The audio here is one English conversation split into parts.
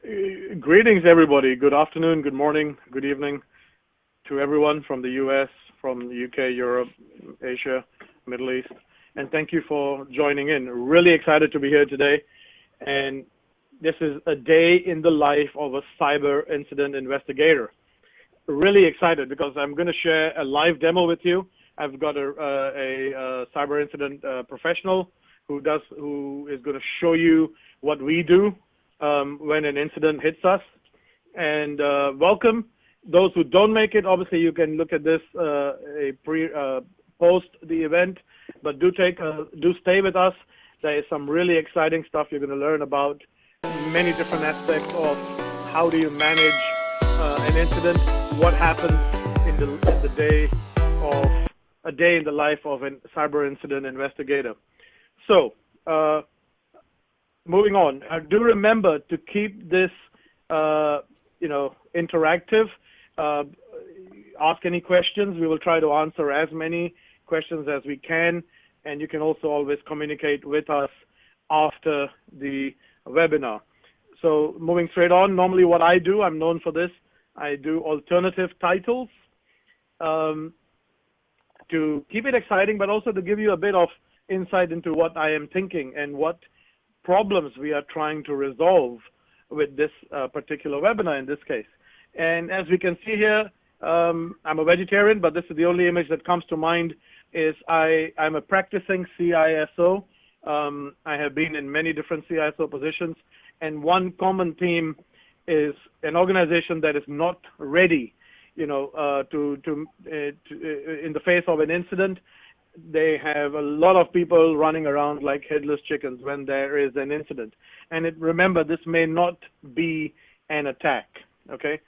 Greetings, everybody. Good afternoon, good morning, good evening to everyone from the US, from the UK, Europe, Asia, Middle East. And thank you for joining in. Really excited to be here today. And this is a day in the life of a cyber incident investigator. Really excited because I'm going to share a live demo with you. I've got a cyber incident professional who is going to show you what we do when an incident hits us. And welcome those who don't make it. Obviously, you can look at this post the event, but do stay with us. There is some really exciting stuff you're going to learn about many different aspects of how do you manage an incident, what happens in the day of a day in the life of a cyber incident investigator. So, moving on, do remember to keep this, interactive. Ask any questions. We will try to answer as many questions as we can, and you can also always communicate with us after the webinar. So, moving straight on, normally what I do, I'm known for this, I do alternative titles to keep it exciting, but also to give you a bit of insight into what I am thinking and what problems we are trying to resolve with this particular webinar in this case. And as we can see here, I'm a vegetarian, but this is the only image that comes to mind is I'm a practicing CISO. I have been in many different CISO positions, and one common theme is an organization that is not ready, in the face of an incident. They have a lot of people running around like headless chickens when there is an incident. And remember, this may not be an attack, okay?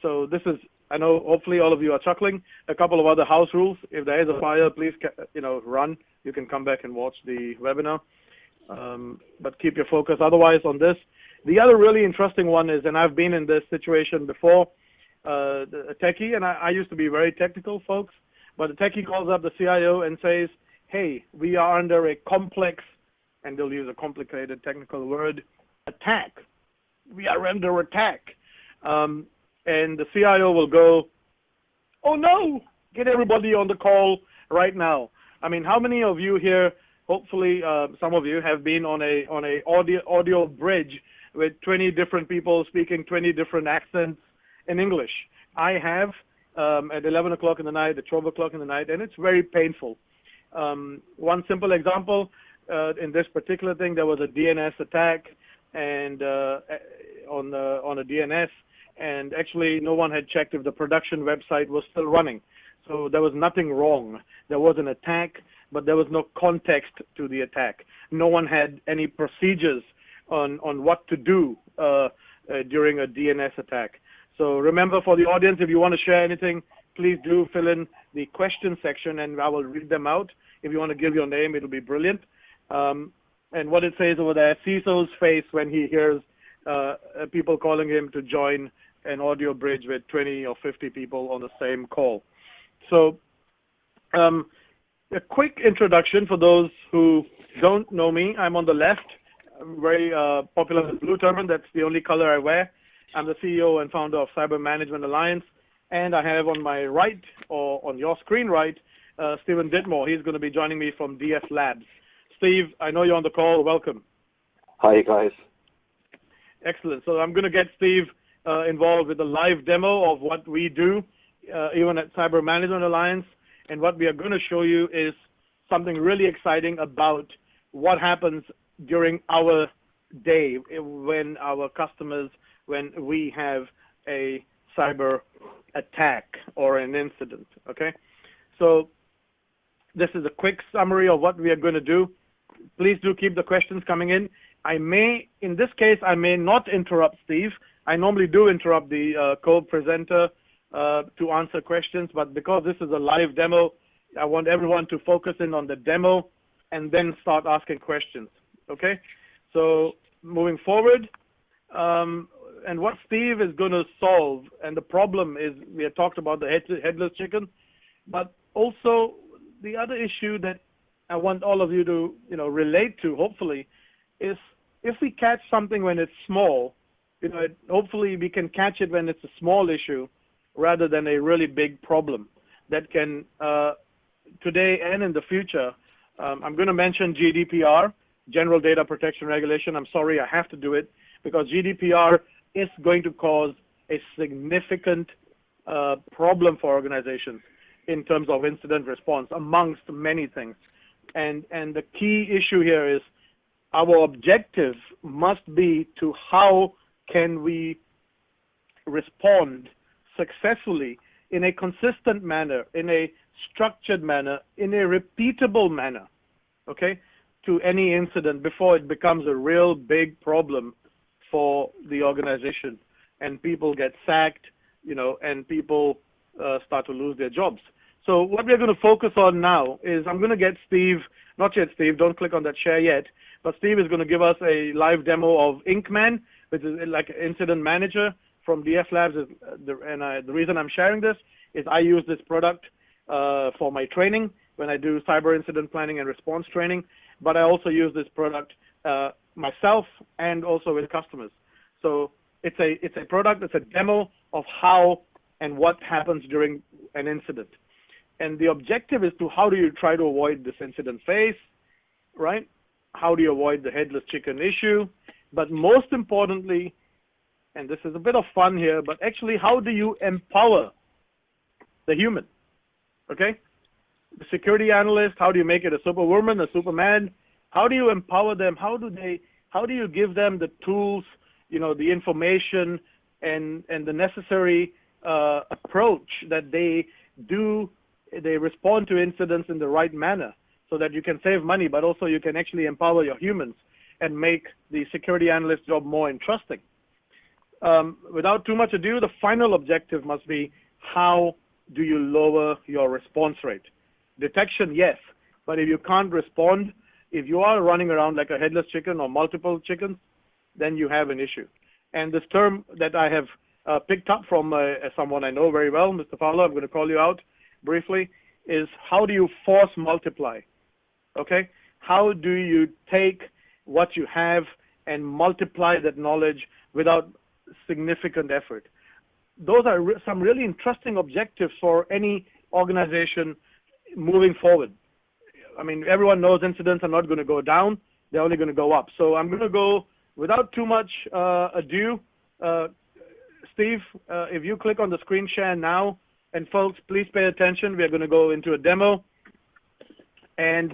So this is, I know hopefully all of you are chuckling. A couple of other house rules. If there is a fire, please, run. You can come back and watch the webinar. But keep your focus otherwise on this. The other really interesting one is, and I've been in this situation before, a techie, and I used to be very technical, folks, but the techie calls up the CIO and says, hey, we are under a complex, and they'll use a complicated technical word, attack. We are under attack. And the CIO will go, oh no, get everybody on the call right now. I mean, how many of you here, hopefully some of you have been on a audio bridge with 20 different people speaking 20 different accents in English? I have. At 11 o'clock in the night, at 12 o'clock in the night, and it's very painful. One simple example, in this particular thing, there was a DNS attack and on a DNS, and actually no one had checked if the production website was still running. So there was nothing wrong. There was an attack, but there was no context to the attack. No one had any procedures on what to do during a DNS attack. So remember, for the audience, if you want to share anything, please do fill in the question section and I will read them out. If you want to give your name, it'll be brilliant. And what it says over there, CISO's face when he hears people calling him to join an audio bridge with 20 or 50 people on the same call. So a quick introduction for those who don't know me. I'm on the left. I'm very popular with blue turban. That's the only color I wear. I'm the CEO and founder of Cyber Management Alliance, and I have on my right, or on your screen right, Stephen Ditmore. He's going to be joining me from DF Labs. Steve, I know you're on the call. Welcome. Hi, guys. Excellent. So I'm going to get Steve involved with a live demo of what we do, even at Cyber Management Alliance, and what we are going to show you is something really exciting about what happens during our day when our customers, when we have a cyber attack or an incident, okay? So this is a quick summary of what we are going to do. Please do keep the questions coming in. In this case, I may not interrupt Steve. I normally do interrupt the co-presenter to answer questions, but because this is a live demo, I want everyone to focus in on the demo and then start asking questions, okay? So moving forward, and what Steve is going to solve, and the problem is, we had talked about the headless chicken, but also the other issue that I want all of you to, relate to, hopefully, is if we catch something when it's small, hopefully we can catch it when it's a small issue rather than a really big problem that can, today and in the future, I'm going to mention GDPR, General Data Protection Regulation. I'm sorry, I have to do it because GDPR is going to cause a significant problem for organizations in terms of incident response, amongst many things. And the key issue here is our objective must be to how can we respond successfully in a consistent manner, in a structured manner, in a repeatable manner, okay, to any incident before it becomes a real big problem for the organization and people get sacked, and people start to lose their jobs. So what we're going to focus on now is I'm going to get Steve, not yet Steve, don't click on that share yet, but Steve is going to give us a live demo of Inkman, which is like an incident manager from DF Labs. The reason I'm sharing this is I use this product for my training when I do cyber incident planning and response training, but I also use this product myself and also with customers. So it's a product, it's a demo of how and what happens during an incident. And the objective is to how do you try to avoid this incident phase, right? How do you avoid the headless chicken issue? But most importantly, and this is a bit of fun here, but actually how do you empower the human, okay? The security analyst, how do you make it a superwoman, a superman? How do you empower them? How do you give them the tools, the information and the necessary approach that they respond to incidents in the right manner so that you can save money, but also you can actually empower your humans and make the security analyst job more interesting. Without too much ado, the final objective must be how do you lower your response rate? Detection, yes, but if you can't respond, if you are running around like a headless chicken or multiple chickens, then you have an issue. And this term that I have picked up from someone I know very well, Mr. Fowler, I'm going to call you out briefly, is how do you force multiply, okay? How do you take what you have and multiply that knowledge without significant effort? Those are some really interesting objectives for any organization moving forward. I mean, everyone knows incidents are not going to go down, they're only going to go up. So I'm going to go without too much ado. Steve, if you click on the screen share now, and folks, please pay attention. We're going to go into a demo, and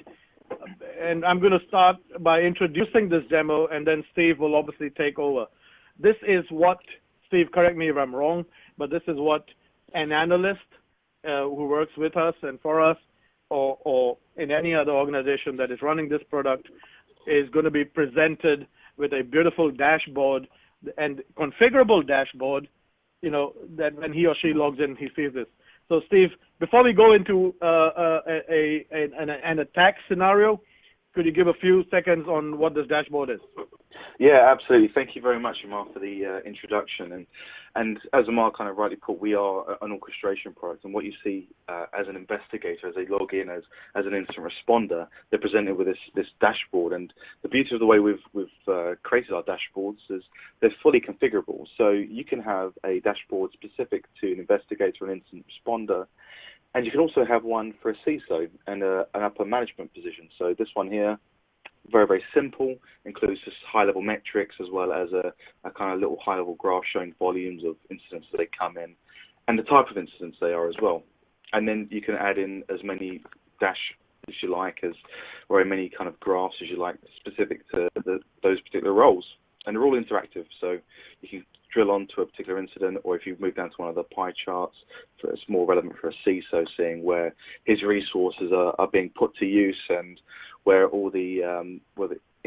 I'm going to start by introducing this demo, and then Steve will obviously take over. This is what, Steve, correct me if I'm wrong, but this is what an analyst who works with us and for us, or in any other organization that is running this product, is going to be presented with a beautiful dashboard and configurable dashboard, that when he or she logs in, he sees this. So Steve, before we go into an attack scenario, could you give a few seconds on what this dashboard is? Yeah, absolutely. Thank you very much, Amar, for the introduction. And as Amar kind of rightly put, we are an orchestration product. And what you see as an investigator, as they log in as an incident responder, they're presented with this dashboard. And the beauty of the way we've created our dashboards is they're fully configurable. So you can have a dashboard specific to an investigator, an incident responder, and you can also have one for a CISO and an upper management position. So this one here, very, very simple, includes just high-level metrics as well as a kind of little high-level graph showing volumes of incidents that they come in and the type of incidents they are as well. And then you can add in as many dash as you like, or as many kind of graphs as you like specific to those particular roles. And they're all interactive, so you can drill onto a particular incident, or if you move down to one of the pie charts, it's more relevant for a CISO, seeing where his resources are being put to use and where all the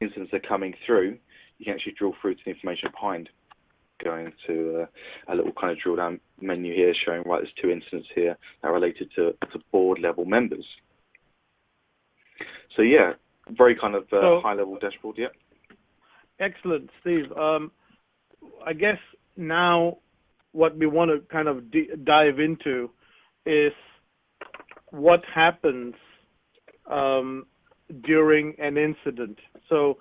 incidents are coming through. You can actually drill through to the information behind, going to a little kind of drill down menu here showing, right, there's 2 incidents here that are related to board level members. So yeah, very kind of high level dashboard, yeah. Excellent, Steve. I guess now what we want to kind of dive into is what happens during an incident. So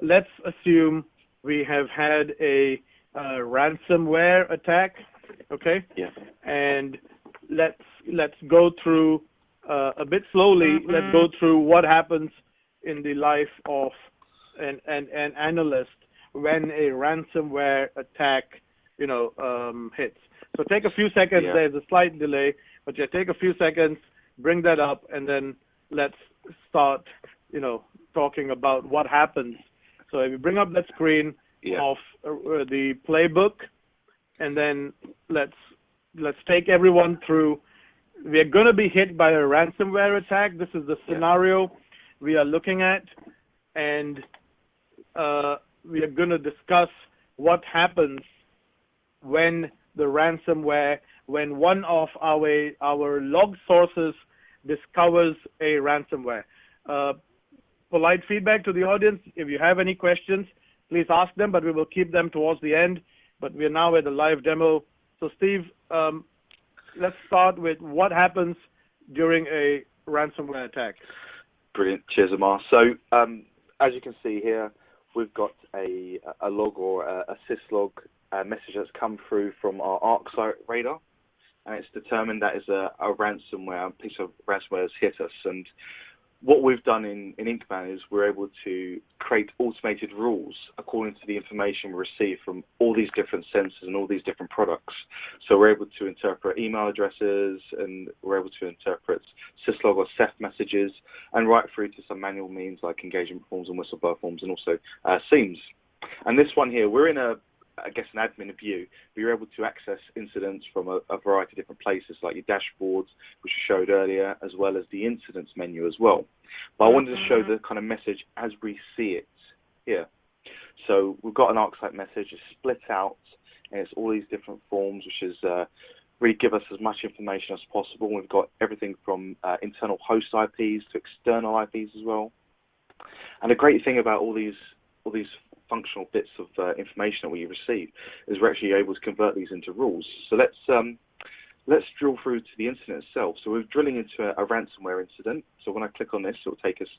let's assume we have had a ransomware attack, okay? Yeah. And let's go through a bit slowly. Let's go through what happens in the life of an analyst when a ransomware attack, hits. So take a few seconds. Yeah. There's a slight delay, but take a few seconds, bring that up, and then let's start, talking about what happens. So if you bring up that screen of the playbook, and then let's take everyone through. We are going to be hit by a ransomware attack. This is the scenario we are looking at, and we are going to discuss what happens when the ransomware, when one of our log sources discovers a ransomware. Polite feedback to the audience. If you have any questions, please ask them, but we will keep them towards the end. But we are now at the live demo. So Steve, let's start with what happens during a ransomware attack. Brilliant. Cheers, Amar. So as you can see here, we've got a log or a syslog message that's come through from our ArcSight radar, and it's determined that is a ransomware, a piece of ransomware has hit us. And what we've done in Inkman is we're able to create automated rules according to the information we receive from all these different sensors and all these different products. So we're able to interpret email addresses, and we're able to interpret syslog or Ceph messages, and right through to some manual means like engagement forms and whistleblower forms, and also SIEMs. And this one here, we're in an admin view, but you're able to access incidents from a variety of different places, like your dashboards, which I showed earlier, as well as the incidents menu as well. But I wanted to show the kind of message as we see it here. So we've got an ArcSight message, it's split out, and it's all these different forms, which is really give us as much information as possible. We've got everything from internal host IPs to external IPs as well. And the great thing about all these functional bits of information that we receive is we're actually able to convert these into rules. So let's drill through to the incident itself. So we're drilling into a ransomware incident. So when I click on this, it will take us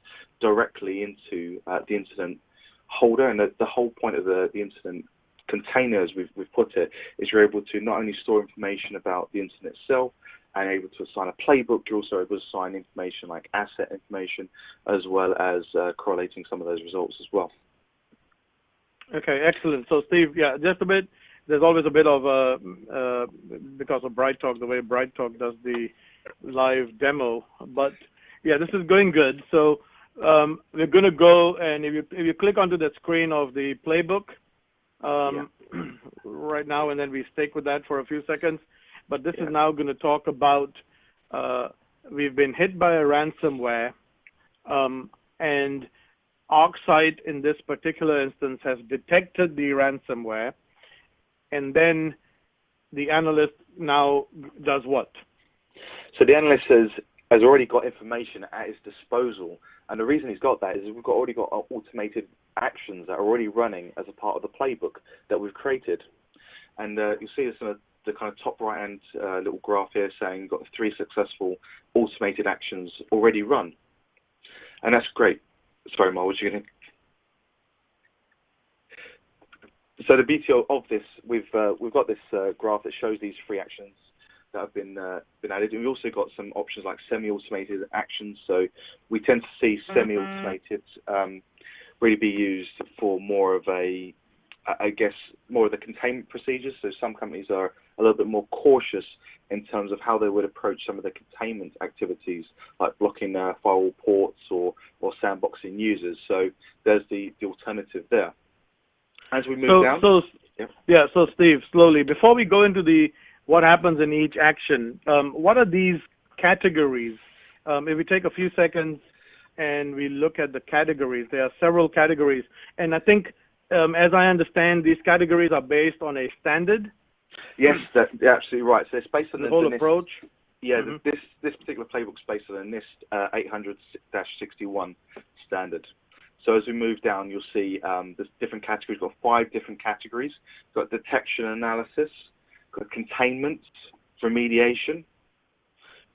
directly into the incident holder, and the whole point of the incident container, as we've put it, is you're able to not only store information about the incident itself and able to assign a playbook, you're also able to assign information like asset information, as well as correlating some of those results as well. Okay, excellent. So Steve, just a bit, there's always a bit of, because of BrightTalk, the way BrightTalk does the live demo, but this is going good. So we're going to go, and if you click onto that screen of the playbook right now, and then we stick with that for a few seconds, but this is now going to talk about, we've been hit by a ransomware, and ArcSight in this particular instance has detected the ransomware, and then the analyst now does what? So the analyst has already got information at his disposal, and the reason he's got that is we've already got automated actions that are already running as a part of the playbook that we've created. And you'll see this in the kind of top right-hand little graph here saying you've got 3 successful automated actions already run. And that's great. Sorry, Mar, what you going to... So the beauty of this, we've got this graph that shows these 3 actions that have been added. And we've also got some options like semi-automated actions. So we tend to see semi-automated really be used for more of a, more of the containment procedures. So some companies are a little bit more cautious in terms of how they would approach some of the containment activities, like blocking firewall ports or sandboxing users. So there's the alternative there. As we move down. So Steve, slowly, before we go into what happens in each action, what are these categories? If we take a few seconds and we look at the categories, there are several categories. And I think, as I understand, these categories are based on a standard. Yes, you're absolutely right. So it's based on the whole approach. This particular playbook is based on a NIST 800-61 standard. So as we move down, you'll see there's different categories. We've got 5 different categories. We've got detection and analysis, we've got containment, remediation,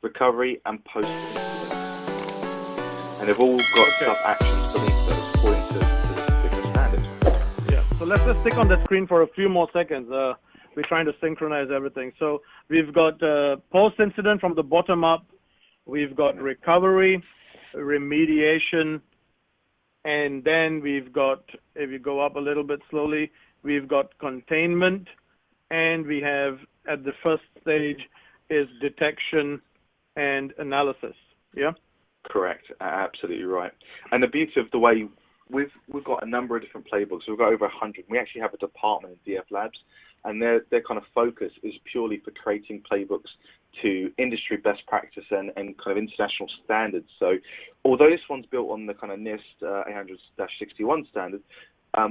recovery, and post-incident. And they've all got sub-actions beneath those according to this particular standard. let's just stick on the screen for a few more seconds. We're trying to synchronize everything. So we've got post-incident from the bottom up. We've got recovery, remediation, and then we've got, if you go up a little bit slowly, we've got containment, and we have at the first stage is detection and analysis. Yeah? Correct. Absolutely right. And the beauty of the way we've got a number of different playbooks. We've got over 100. We actually have a department in DF Labs, and their kind of focus is purely for creating playbooks to industry best practice and kind of international standards. So although this one's built on the kind of NIST 800-61 standard,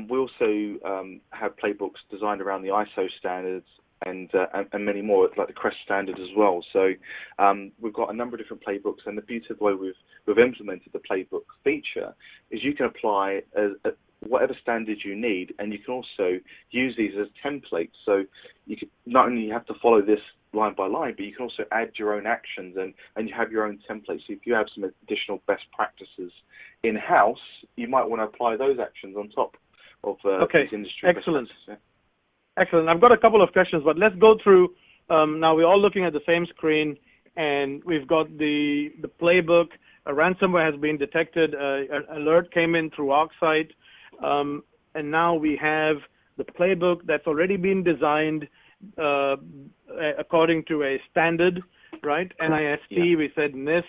we also have playbooks designed around the ISO standards and many more, like the CREST standard as well. So we've got a number of different playbooks, and the beauty of the way we've implemented the playbook feature is you can apply whatever standards you need, and you can also use these as templates. So you can not only have to follow this line by line, but you can also add your own actions, and you have your own templates. So if you have some additional best practices in-house, you might want to apply those actions on top of these industry best practices. Yeah. Excellent. I've got a couple of questions, but let's go through. Now we're all looking at the same screen, and we've got the playbook. A ransomware has been detected. An alert came in through ArcSight, and now we have the playbook that's already been designed according to a standard, right? NIST. Yeah. We said NIST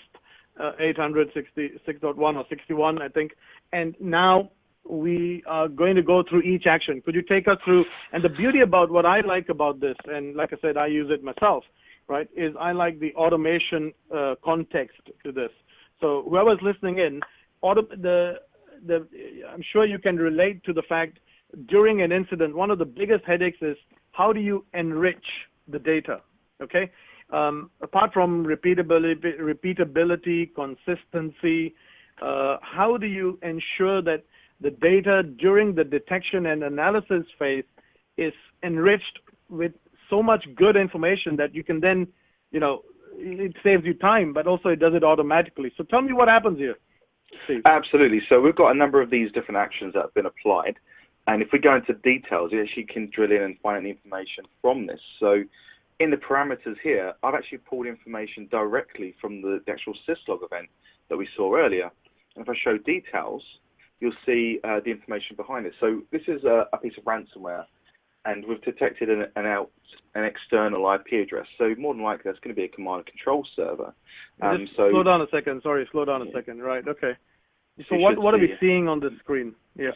800-6.1 or 61, I think, and now we are going to go through each action. Could you take us through? And the beauty about what I like about this, and like I said, I use it myself, right, is I like the automation context to this. So whoever's listening in, I'm sure you can relate to the fact during an incident, one of the biggest headaches is how do you enrich the data, okay? Apart from repeatability, consistency, how do you ensure that the data during the detection and analysis phase is enriched with so much good information that you can then, it saves you time, but also it does it automatically. So tell me what happens here, Steve. Absolutely. So we've got a number of these different actions that have been applied. And if we go into details, you actually can drill in and find the information from this. So in the parameters here, I've actually pulled information directly from the actual syslog event that we saw earlier. And if I show details, you'll see the information behind it. So this is a piece of ransomware, and we've detected an external IP address. So more than likely, that's going to be a command and control server. Slow down a second. Sorry, slow down a second. Right, okay. So what are we seeing on the screen? Yeah.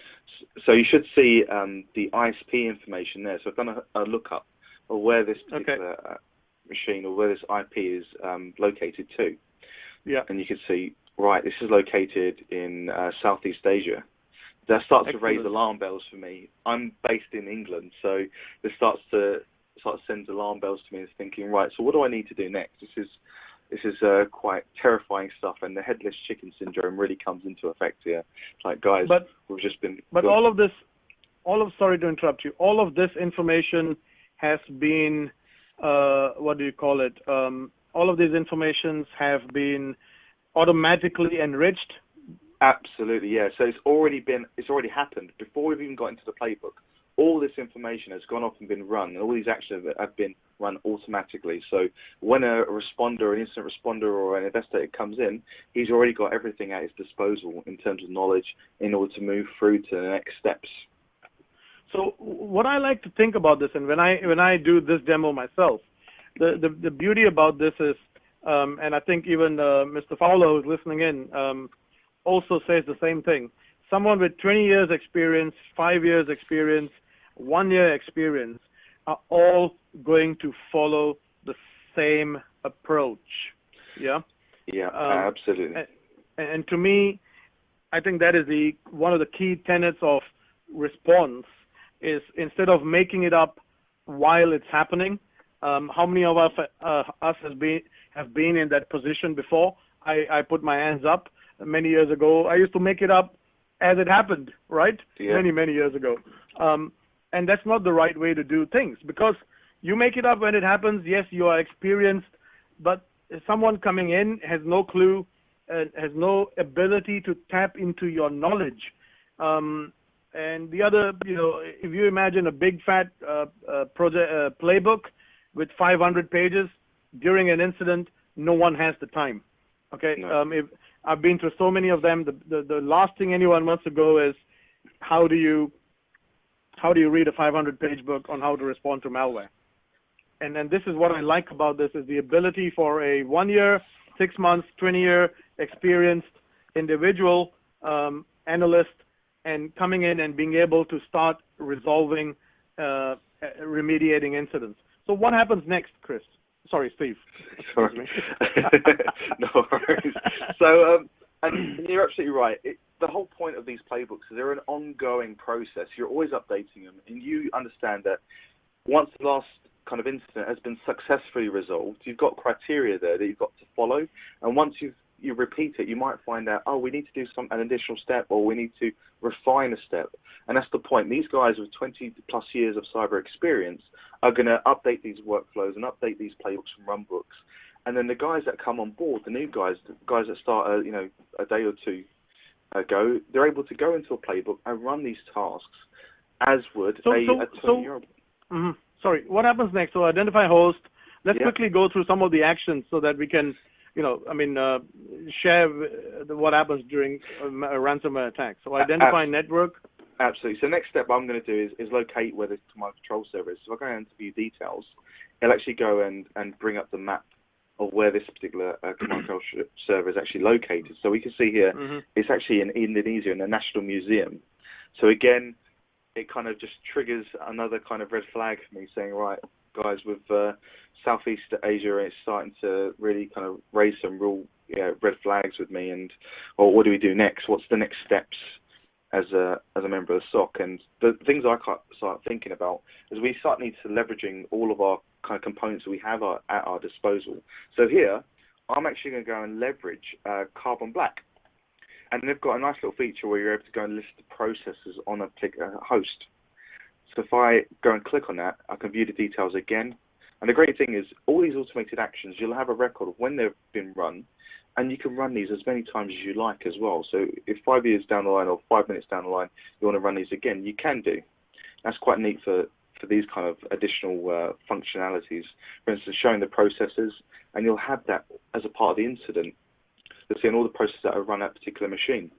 So you should see the ISP information there. So I've done a lookup of where this particular machine or where this IP is located to. Yeah. And you can see, right, this is located in Southeast Asia. That starts to raise alarm bells for me. I'm based in England, so this starts to send alarm bells to me and thinking, right, so what do I need to do next? This is quite terrifying stuff, and the headless chicken syndrome really comes into effect here. It's like, guys, we've just been... But sorry to interrupt you, all of this information has been, what do you call it? All of these informations have been automatically enriched? Absolutely, yeah. So it's already happened before we've even got into the playbook. All this information has gone off and been run, and all these actions have been run automatically. So when a responder, an incident responder, or an investigator comes in, he's already got everything at his disposal in terms of knowledge in order to move through to the next steps. So what I like to think about this, and when I do this demo myself, the beauty about this is, and I think even Mr. Fowler, who's listening in, also says the same thing. Someone with 20 years experience, 5 years experience, 1 year experience are all going to follow the same approach. Yeah? Yeah, absolutely. And to me, I think that is one of the key tenets of response is instead of making it up while it's happening. How many of us have been in that position before? I put my hands up many years ago. I used to make it up as it happened, right? Yeah. Many years ago. And that's not the right way to do things, because you make it up when it happens. Yes, you are experienced, but someone coming in has no clue, has no ability to tap into your knowledge. And the other, if you imagine a big fat playbook with 500 pages, during an incident, no one has the time. Okay, No. if I've been through so many of them, the last thing anyone wants to go is how do you read a 500-page book on how to respond to malware? And this is what I like about this, is the ability for a 1 year, 6 months, 20-year experienced individual analyst and coming in and being able to start resolving, remediating incidents. So what happens next, Chris? Sorry, Steve. Sorry. No worries. So, and you're absolutely right. The whole point of these playbooks is they're an ongoing process. You're always updating them, and you understand that once the last kind of incident has been successfully resolved, you've got criteria there that you've got to follow, and once you repeat it, you might find out, oh, we need to do an additional step, or we need to refine a step. And that's the point. These guys with 20 plus years of cyber experience are going to update these workflows and update these playbooks and run books. And then the guys that come on board, the new guys, the guys that start a day or two ago, they're able to go into a playbook and run these tasks as would a 20-year-old. Sorry, what happens next? So identify host. Let's quickly go through some of the actions so that we can, share what happens during a ransomware attack. So identify network. Absolutely. So next step I'm going to do is locate where the command control server is. So if I go into view details, it'll actually go and bring up the map of where this particular command control server is actually located. So we can see here, it's actually in Indonesia, in the National Museum. So again, it kind of just triggers another kind of red flag for me, saying, right, guys, with Southeast Asia, it's starting to really kind of raise some real red flags with me. And, or what do we do next? What's the next steps as a member of the SOC? And the things I start thinking about is we start need to leveraging all of our kind of components that we have at our disposal. So here, I'm actually going to go and leverage Carbon Black. And they've got a nice little feature where you're able to go and list the processes on a particular host. So if I go and click on that, I can view the details again. And the great thing is, all these automated actions, you'll have a record of when they've been run, and you can run these as many times as you like as well. So if 5 years down the line or 5 minutes down the line, you want to run these again, you can do. That's quite neat for these kind of additional functionalities. For instance, showing the processes, and you'll have that as a part of the incident. You'll see all the processes that are run at a particular machine.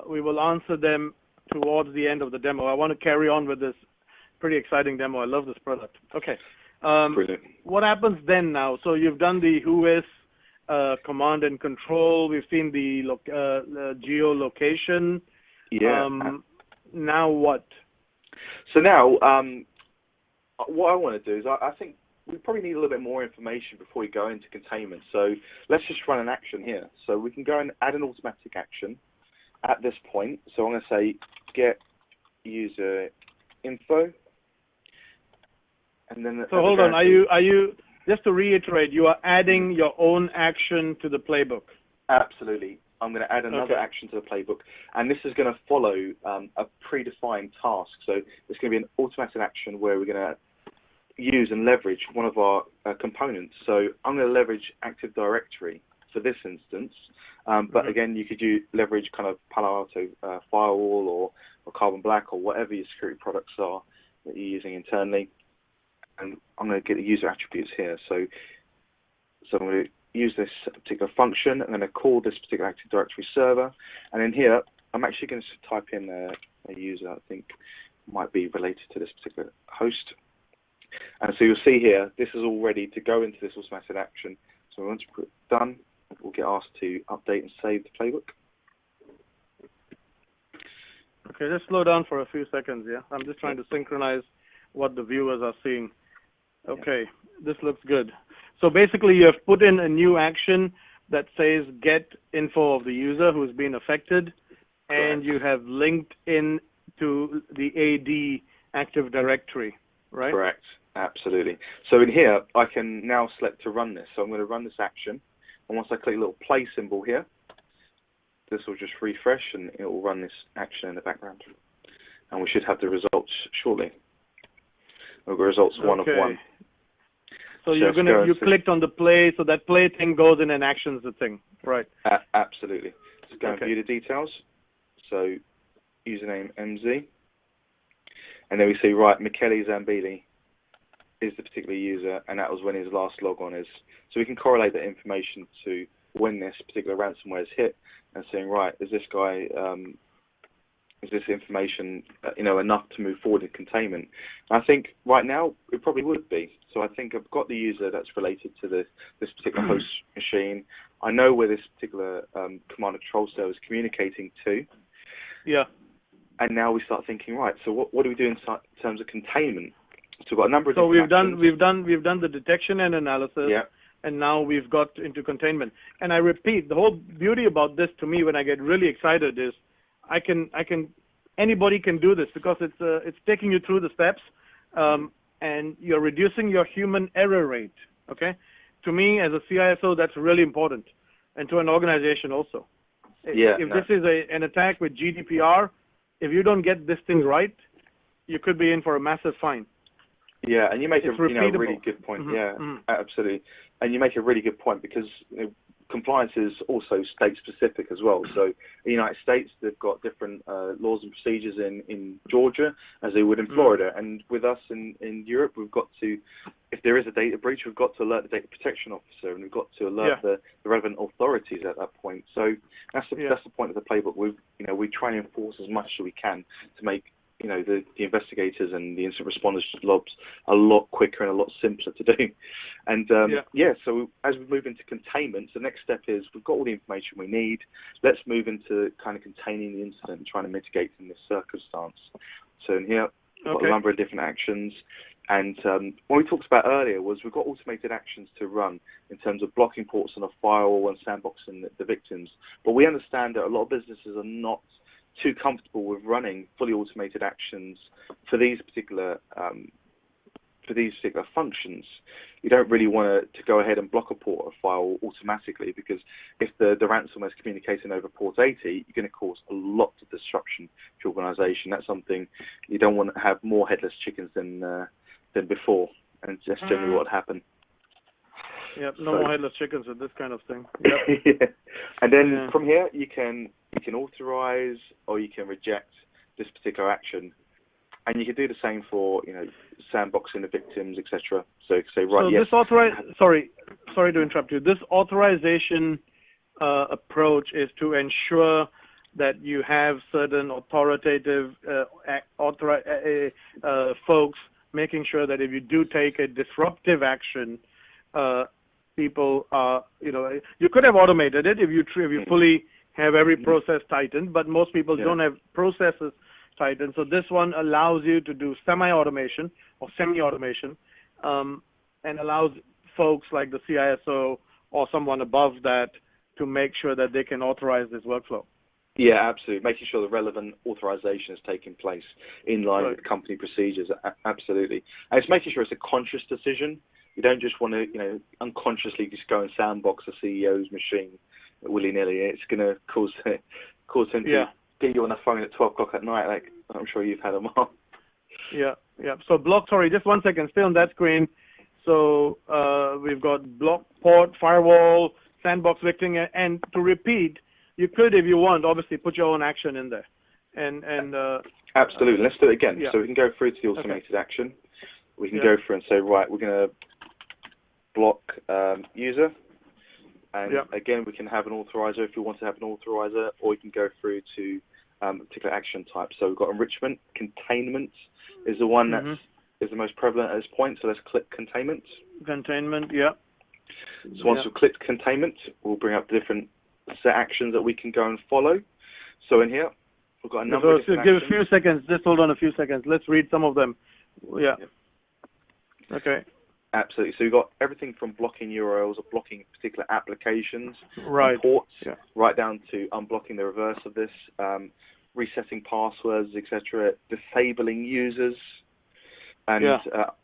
We will answer them towards the end of the demo. I want to carry on with this pretty exciting demo. I love this product. Okay. Brilliant. What happens then now? So you've done the who-is command and control. We've seen the geolocation. Yeah. Now what? So now, what I want to do is I think we probably need a little bit more information before we go into containment. So let's just run an action here. So we can go and add an automatic action at this point. So I'm going to say get user info. And then so hold on, are you just to reiterate, you are adding your own action to the playbook? Absolutely. I'm going to add another action to the playbook, and this is going to follow a predefined task. So it's going to be an automatic action where we're going to use and leverage one of our components. So I'm going to leverage Active Directory for this instance, but again, you could leverage kind of Palo Alto firewall or Carbon Black or whatever your security products are that you're using internally. And I'm going to get the user attributes here. So I'm going to use this particular function. I'm going to call this particular Active Directory server. And in here, I'm actually going to type in a user I think might be related to this particular host. And so you'll see here, this is all ready to go into this automated action. So once we put done, we'll get asked to update and save the playbook. Okay, just slow down for a few seconds, yeah? I'm just trying to synchronize what the viewers are seeing. Okay, this looks good. So basically you have put in a new action that says get info of the user who's been affected, and you have linked in to the AD Active Directory, right? Correct, absolutely. So in here, I can now select to run this. So I'm going to run this action, and once I click a little play symbol here, this will just refresh and it will run this action in the background. And we should have the results shortly. We've got results 1 of 1. So you clicked on the play, so that play thing goes in and actions the thing, right? Absolutely. So go and view the details. So username MZ, and then we see, right, Michele Zambili is the particular user, and that was when his last logon is. So we can correlate that information to when this particular ransomware is hit, and saying, right, is this guy, is this information, enough to move forward in containment? And I think right now it probably would be. So I think I've got the user that's related to this particular host machine. I know where this particular command and control server is communicating to. Yeah. And now we start thinking, right, so what do we do in terms of containment? So we've got a number of we've done the detection and analysis, and now we've got into containment. And I repeat, the whole beauty about this to me when I get really excited is anybody can do this because it's taking you through the steps, and you're reducing your human error rate. Okay, to me as a CISO, that's really important, and to an organization also. If this is an attack with GDPR, if you don't get this thing right, you could be in for a massive fine. Yeah, and you make a really good point. Absolutely. And you make a really good point because compliance is also state-specific as well. So in the United States, they've got different laws and procedures in Georgia as they would in Florida. And with us in Europe, we've got to, if there is a data breach, we've got to alert the data protection officer, and we've got to alert the relevant authorities at that point. So that's the point of the playbook. We try and enforce as much as we can to make the investigators and the incident responders jobs a lot quicker and a lot simpler to do. And so as we move into containment, the next step is we've got all the information we need. Let's move into kind of containing the incident and trying to mitigate in this circumstance. So in here, we've got a number of different actions. And what we talked about earlier was we've got automated actions to run in terms of blocking ports on a firewall and sandboxing the victims. But we understand that a lot of businesses are not too comfortable with running fully automated actions for these particular functions. You don't really want to go ahead and block a port or file automatically, because if the ransomware is communicating over port 80, you're going to cause a lot of disruption to your organization. That's something you don't want to have more headless chickens than before, and that's generally what happened. No more headless chickens with this kind of thing. And then from here, you can authorize or you can reject this particular action, and you can do the same for sandboxing the victims, etc. So you can say, right, this sorry to interrupt you. This authorization approach is to ensure that you have certain authoritative folks making sure that if you do take a disruptive action, people you could have automated it if you fully have every process tightened, but most people don't have processes tightened. So this one allows you to do semi-automation or semi-automation, and allows folks like the CISO or someone above that to make sure that they can authorize this workflow. Yeah, absolutely. Making sure the relevant authorization is taking place in line with company procedures. Absolutely. And it's making sure it's a conscious decision. You don't just want to, unconsciously just go and sandbox a CEO's machine willy-nilly. It's going to cause him to get you on the phone at 12 o'clock at night, like I'm sure you've had them on. So just 1 second, stay on that screen. So we've got block, port, firewall, sandbox victim, and to repeat, you could, if you want, obviously put your own action in there. And absolutely. Let's do it again. So we can go through to the automated action. We can go through and say, right, we're going to block user. And again, we can have an authorizer if you want to have an authorizer, or we can go through to a particular action type. So we've got enrichment. Containment is the one that is the most prevalent at this point. So let's click containment. Containment, So once we've clicked containment, we'll bring up different set actions that we can go and follow. So in here, we've got a number of different actions. Give a few seconds. Just hold on a few seconds. Let's read some of them. Okay. Absolutely. So we've got everything from blocking URLs or blocking particular applications, ports, right down to unblocking the reverse of this, resetting passwords, etc., disabling users, and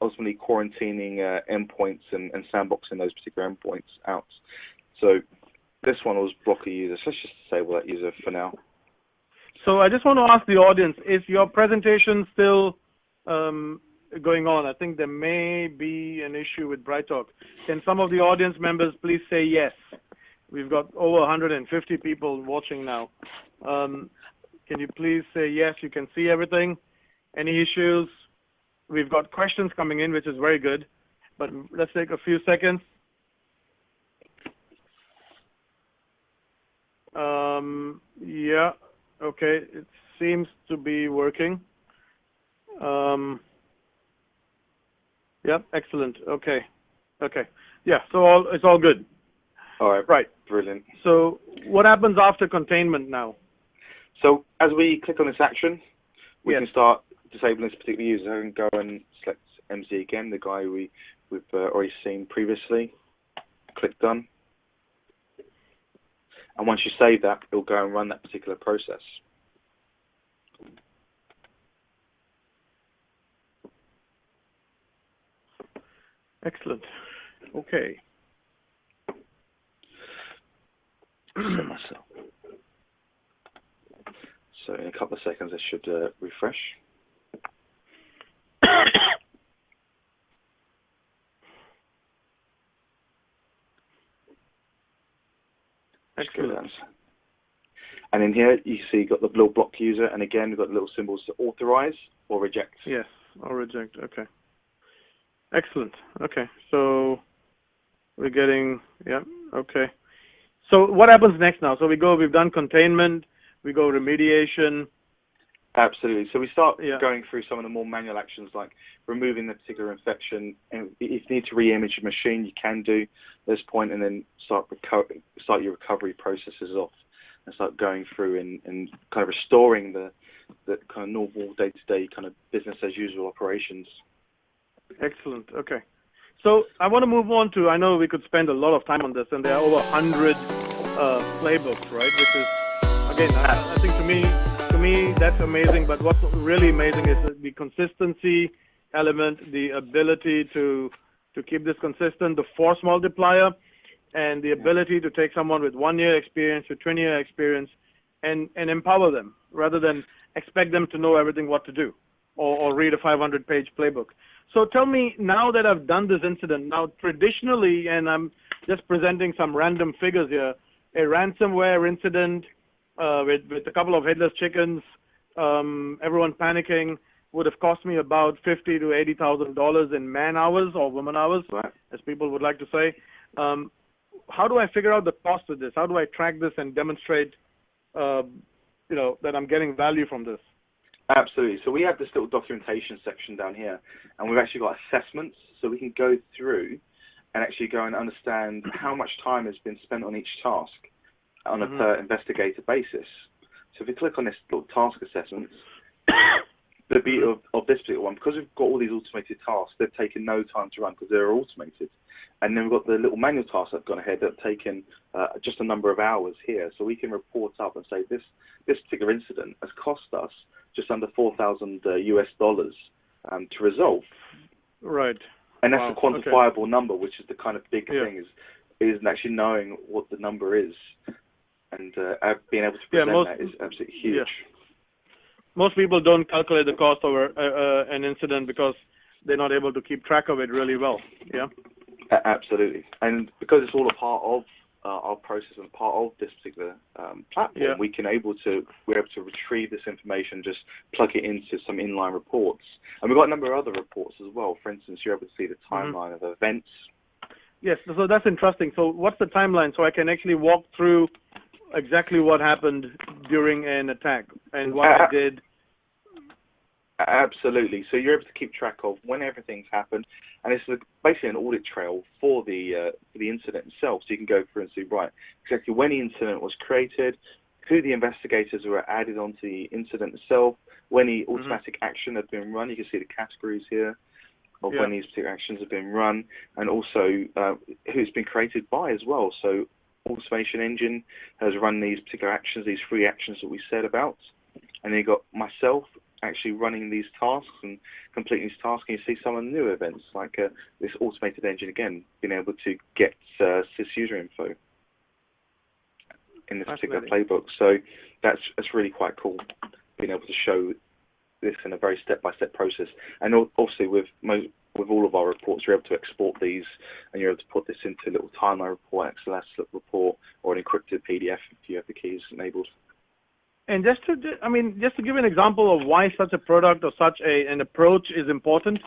ultimately quarantining endpoints and sandboxing those particular endpoints out. So this one was block a user. So let's just disable that user for now. So I just want to ask the audience, is your presentation still going on. I think there may be an issue with BrightTalk. Can some of the audience members please say yes? We've got over 150 people watching now. Can you please say yes? You can see everything. Any issues? We've got questions coming in, which is very good. But let's take a few seconds. Yeah, okay, it seems to be working. Yep, excellent. Okay. Yeah, so it's all good. All right. Right. Brilliant. So what happens after containment now? So as we click on this action, we Yes. can start disabling this particular user and go and select MZ again, the guy we've already seen previously. Click done. And once you save that, it'll go and run that particular process. Excellent. Okay. So in a couple of seconds, it should refresh. Excellent. And in here, you see you've got the little block user, and again, we've got the little symbols to authorize or reject. Yes, or reject. Okay. Excellent. Okay. So we're getting, yeah, okay. So what happens next now? So we've done containment, we go remediation. Absolutely. So we start Yeah. going through some of the more manual actions like removing the particular infection. And if you need to re-image your machine, you can do at this point, and then start your recovery processes off and start going through and kind of restoring the kind of normal day-to-day kind of business as usual operations. Excellent. Okay. So I want to move on to, I know we could spend a lot of time on this, and there are over 100 playbooks, right? Which is, again, I think to me that's amazing. But what's really amazing is the consistency element, the ability to keep this consistent, the force multiplier, and the ability to take someone with 1 year experience, with 20-year experience, and empower them rather than expect them to know everything what to do or read a 500-page playbook. So tell me, now that I've done this incident, now traditionally, and I'm just presenting some random figures here, a ransomware incident with a couple of headless chickens, everyone panicking, would have cost me about $50,000 to $80,000 in man hours or woman hours, right, as people would like to say. How do I figure out the cost of this? How do I track this and demonstrate, that I'm getting value from this? Absolutely. So we have this little documentation section down here, and we've actually got assessments, so we can go through and actually go and understand how much time has been spent on each task on a per investigator basis. So if we click on this little task assessments, the beauty of this particular one, because we've got all these automated tasks, they've taken no time to run because they're automated. And then we've got the little manual tasks that have gone ahead that have taken just a number of hours here. So we can report up and say this particular incident has cost us just under $4,000 US dollars to resolve. Right. And that's a quantifiable number, which is the kind of big thing, is actually knowing what the number is. And being able to present that is absolutely huge. Yeah. Most people don't calculate the cost of an incident because they're not able to keep track of it really well. Yeah. Absolutely. And because it's all a part of our process and part of this particular platform, we're able to retrieve this information, just plug it into some inline reports. And we've got a number of other reports as well. For instance, you're able to see the timeline of events. Yes, so that's interesting. So what's the timeline? So I can actually walk through exactly what happened during an attack and what I did. Absolutely. So you're able to keep track of when everything's happened, and it's basically an audit trail for the incident itself. So you can go through and see exactly when the incident was created, who the investigators were added onto the incident itself, when the automatic action had been run. You can see the categories here of when these particular actions have been run, and also who it's been created by as well. So Automation Engine has run these particular actions, these 3 actions that we said about, and then you got myself actually running these tasks and completing these tasks, and you see some of the new events, like this automated engine again, being able to get sys user info in this particular playbook. So that's really quite cool, being able to show this in a very step-by-step process. And obviously with all of our reports, you're able to export these, and you're able to put this into a little timeline report, XLS report, or an encrypted PDF if you have the keys enabled. And just to give an example of why such a product or such an approach is important,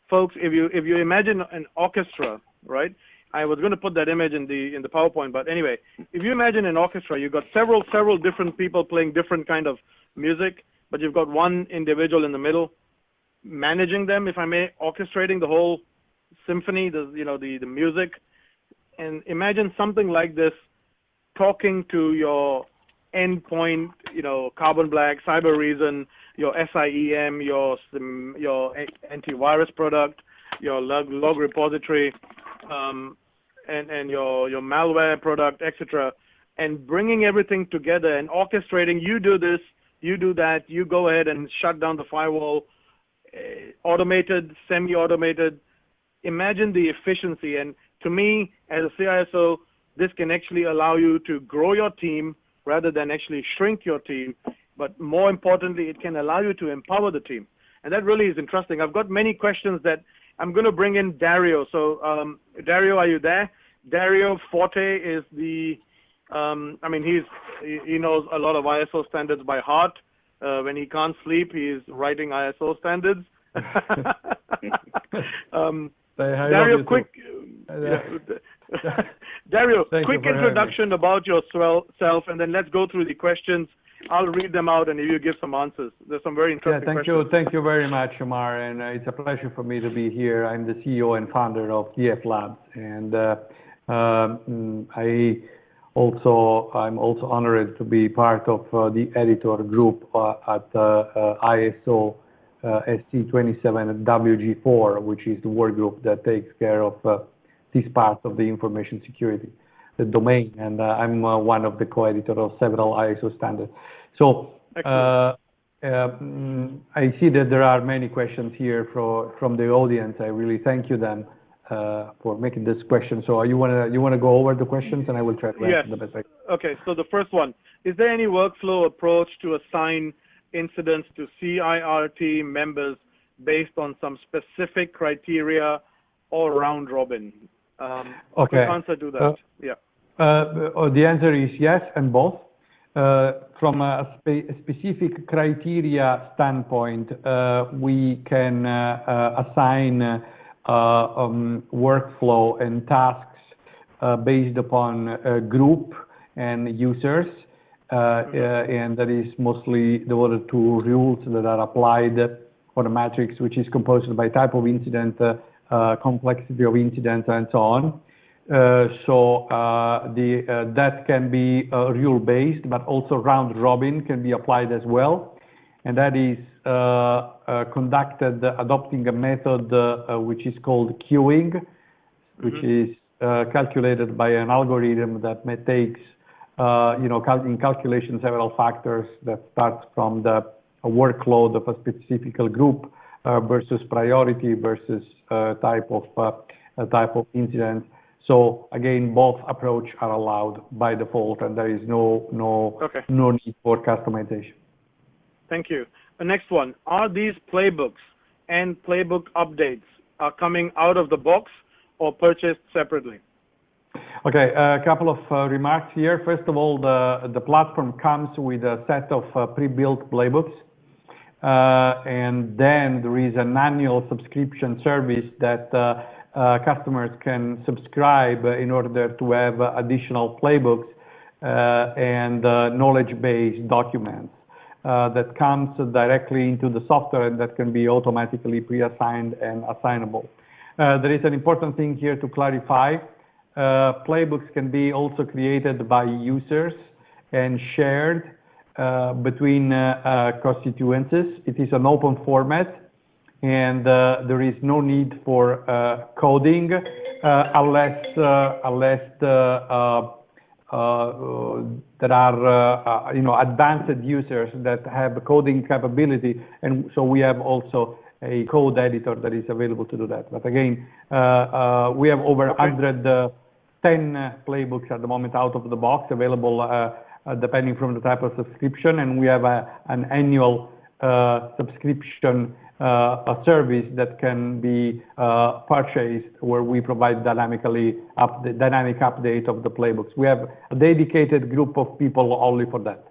folks, if you imagine an orchestra, right? I was going to put that image in the PowerPoint, but anyway, if you imagine an orchestra, you've got several different people playing different kind of music, but you've got one individual in the middle managing them, if I may, orchestrating the whole symphony, the music. And imagine something like this talking to your endpoint, Carbon Black, Cyber Reason, your SIEM, your antivirus product, your log repository, and your malware product, etc., and bringing everything together and orchestrating. You do this, you do that, you go ahead and shut down the firewall, automated, semi-automated. Imagine the efficiency. And to me, as a CISO, this can actually allow you to grow your team rather than actually shrink your team. But more importantly, it can allow you to empower the team. And that really is interesting. I've got many questions that I'm going to bring in Dario. So, Dario, are you there? Dario Forte is the, he knows a lot of ISO standards by heart. When he can't sleep, he's writing ISO standards. Dario, quick, Dario, quick introduction about yourself, and then let's go through the questions. I'll read them out, and you give some answers. There's some very interesting questions. Thank you very much, Amar, and it's a pleasure for me to be here. I'm the CEO and founder of DF Labs, and I'm also honored to be part of the editor group at ISO SC27WG4, which is the work group that takes care of this part of the information security, the domain, and I'm one of the co-editors of several ISO standards. So I see that there are many questions here from the audience. I really thank you then for making this question. So you wanna go over the questions, and I will try to answer the best I can. Okay. So the first one: is there any workflow approach to assign incidents to CIRT members based on some specific criteria or round robin? Okay. Quick answer to that. The answer is yes, and both. From a specific criteria standpoint, we can assign workflow and tasks based upon a group and users, and that is mostly the other two rules that are applied for the matrix, which is composed by type of incident, complexity of incident, and so on. That can be rule-based, but also round robin can be applied as well, and that is conducted adopting a method which is called queuing, which is calculated by an algorithm that takes in calculation several factors that starts from the workload of a specific group versus priority versus type of incident. So again, both approaches are allowed by default, and there is no need for customization. Thank you. The next one: are these playbooks and playbook updates are coming out of the box or purchased separately? Okay, a couple of remarks here. First of all, the platform comes with a set of pre-built playbooks, and then there is an annual subscription service that customers can subscribe in order to have additional playbooks and knowledge-based documents that comes directly into the software and that can be automatically pre-assigned and assignable. There is an important thing here to clarify. Playbooks can be also created by users and shared between constituencies. It is an open format, and there is no need for coding unless there are advanced users that have coding capability, and so we have also a code editor that is available to do that. But again, we have over 110 playbooks at the moment out of the box available, depending from the type of subscription, and we have an annual subscription service that can be purchased, where we provide dynamic update of the playbooks. We have a dedicated group of people only for that.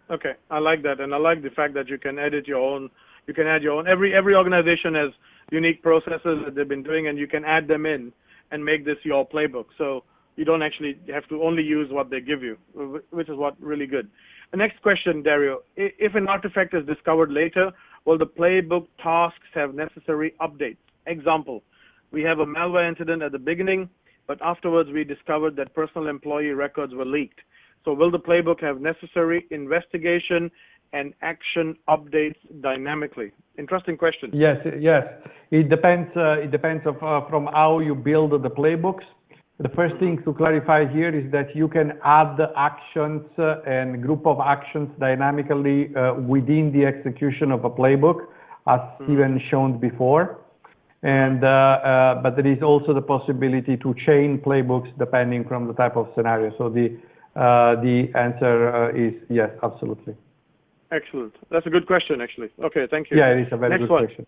Okay, I like that, and I like the fact that you can edit your own. You can add your own. Every organization has unique processes that they've been doing, and you can add them in and make this your playbook. So you don't actually have to only use what they give you, which is what really good. The next question, Dario: if an artifact is discovered later, will the playbook tasks have necessary updates? Example: we have a malware incident at the beginning, but afterwards we discovered that personal employee records were leaked. So will the playbook have necessary investigation and action updates dynamically? Interesting question. Yes. It depends from how you build the playbooks. The first thing to clarify here is that you can add actions and group of actions dynamically within the execution of a playbook, as Steven shown before. And but there is also the possibility to chain playbooks depending from the type of scenario. So the answer is yes, absolutely. Excellent. That's a good question, actually. Okay, thank you. Yeah, it is a very good question.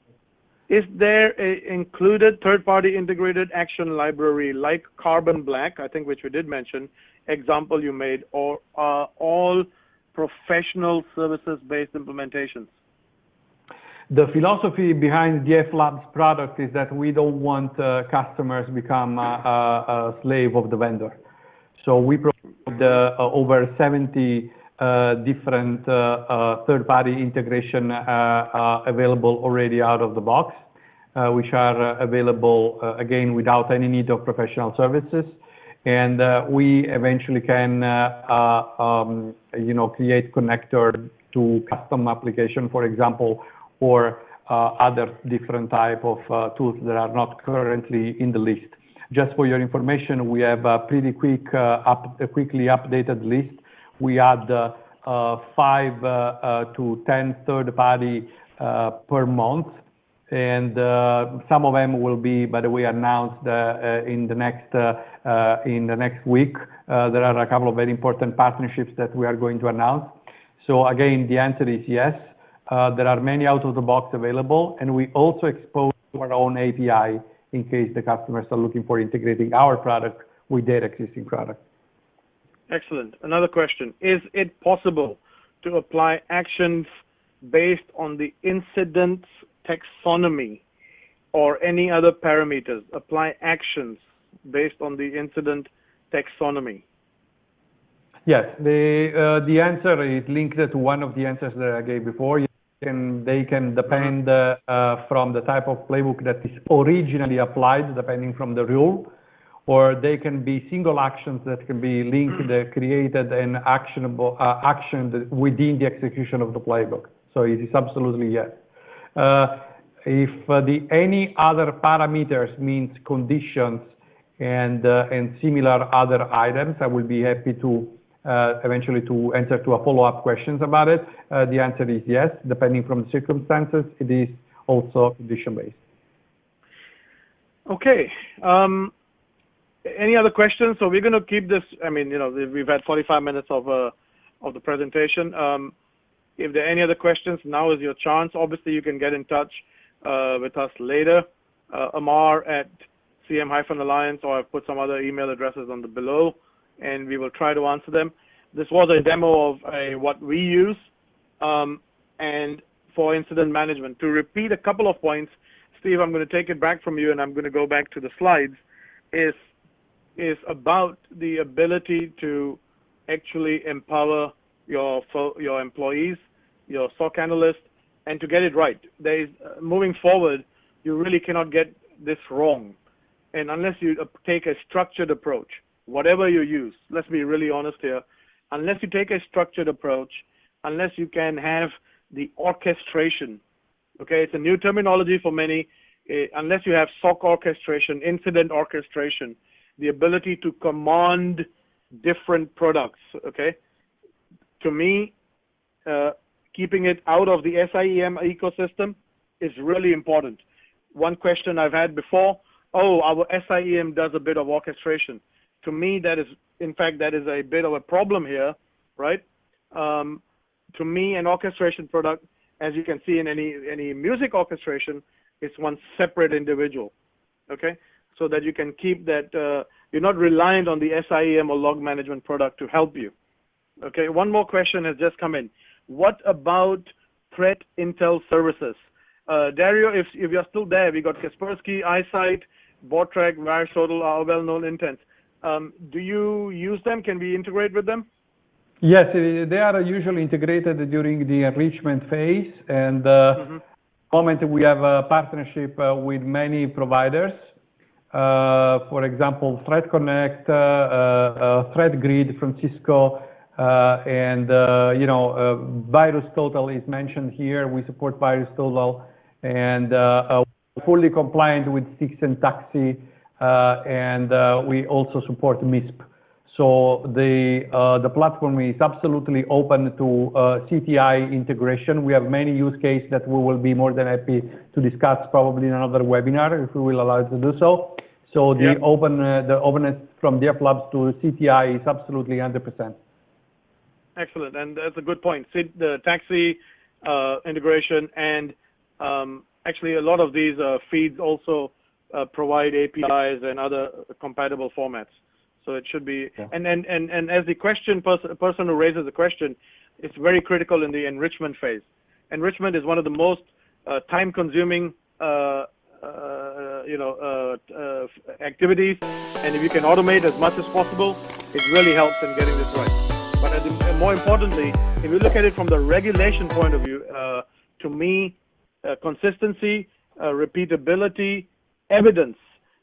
Is there an included third-party integrated action library like Carbon Black, I think, which we did mention, example you made, or are all professional services-based implementations? The philosophy behind DF Labs product is that we don't want customers become a slave of the vendor. So we provide over 70 different third-party integration available already out of the box, which are available again without any need of professional services, and we eventually can create connector to custom application, for example, or other different type of tools that are not currently in the list. Just for your information, we have a pretty quickly updated list. We add 5 to 10 third-party per month, and some of them will be, by the way, announced in the next week. There are a couple of very important partnerships that we are going to announce. So again, the answer is yes. There are many out of the box available, and we also expose our own API in case the customers are looking for integrating our product with their existing product. Excellent. Another question. Is it possible to apply actions based on the incident's taxonomy or any other parameters? Apply actions based on the incident taxonomy. Yes, the answer is linked to one of the answers that I gave before. They can depend from the type of playbook that is originally applied, depending from the rule, or they can be single actions that can be linked, created, and actioned within the execution of the playbook. So it is absolutely yes. If any other parameters means conditions and similar other items, I will be happy to eventually to answer to a follow-up questions about it. The answer is yes. Depending from the circumstances, it is also condition-based. Okay. Any other questions? So we're going to keep this. I mean, we've had 45 minutes of the presentation. If there are any other questions, now is your chance. Obviously, you can get in touch with us later. Amar at CM-Alliance, or I've put some other email addresses on the below, and we will try to answer them. This was a demo of what we use and for incident management. To repeat a couple of points, Steve, I'm going to take it back from you, and I'm going to go back to the slides, is about the ability to actually empower your employees, your SOC analysts, and to get it right. Moving forward, you really cannot get this wrong. And unless you take a structured approach, whatever you use, let's be really honest here, unless you take a structured approach, unless you can have the orchestration, okay, it's a new terminology for many, unless you have SOC orchestration, incident orchestration, the ability to command different products, okay, to me, keeping it out of the SIEM ecosystem is really important. One question I've had before, our SIEM does a bit of orchestration. To me, that is, in fact, that is a bit of a problem here, right? to me, an orchestration product, as you can see in any music orchestration, is one separate individual, okay? So that you can keep that, you're not reliant on the SIEM or log management product to help you. Okay, one more question has just come in. What about threat intel services? Dario, if you're still there, we got Kaspersky, iSight, Bortrack, VirusTotal are well-known intents. Do you use them? Can we integrate with them? Yes, they are usually integrated during the enrichment phase, and moment we have a partnership with many providers. For example, Threat Connect, Threat Grid from Cisco, and VirusTotal is mentioned here. We support VirusTotal, and fully compliant with SIX and TAXI, and we also support MISP. So the platform is absolutely open to CTI integration. We have many use cases that we will be more than happy to discuss probably in another webinar if we will allow it to do so. So the openness from Dev Labs to CTI is absolutely 100%. Excellent, and that's a good point. See, the taxi integration, and actually a lot of these feeds also provide APIs and other compatible formats. So it should be, and as the person who raises the question, it's very critical in the enrichment phase. Enrichment is one of the most time-consuming activities, and if you can automate as much as possible, it really helps in getting this right. But more importantly, if you look at it from the regulation point of view, to me, consistency, repeatability, evidence.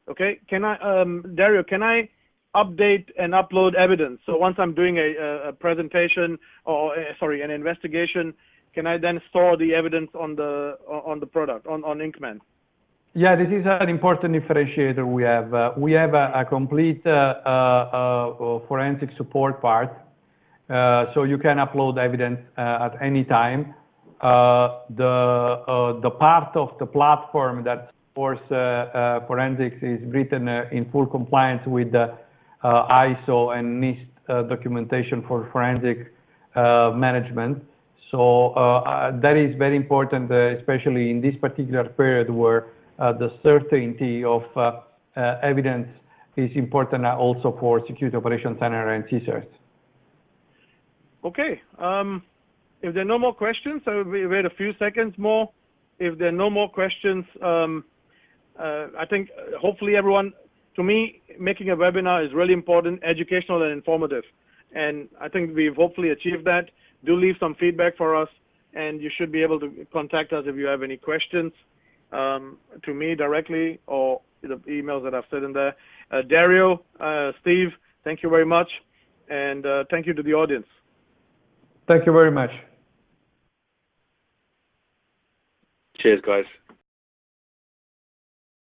Okay, Dario, can I update and upload evidence? So once I'm doing a presentation or an investigation, can I then store the evidence on the product on Inkman? Yeah, this is an important differentiator we have. We have a complete forensic support part, so you can upload evidence at any time. The part of the platform that supports forensics is written in full compliance with the ISO and NIST documentation for forensic management. So that is very important, especially in this particular period where the certainty of evidence is important also for Security Operations Center and CSIRT. Okay. If there are no more questions, I will wait a few seconds more. If there are no more questions, I think hopefully everyone, to me, making a webinar is really important, educational and informative. And I think we've hopefully achieved that. Do leave some feedback for us, and you should be able to contact us if you have any questions to me directly or the emails that I've said in there. Dario, Steve, thank you very much. And thank you to the audience. Thank you very much. Cheers, guys.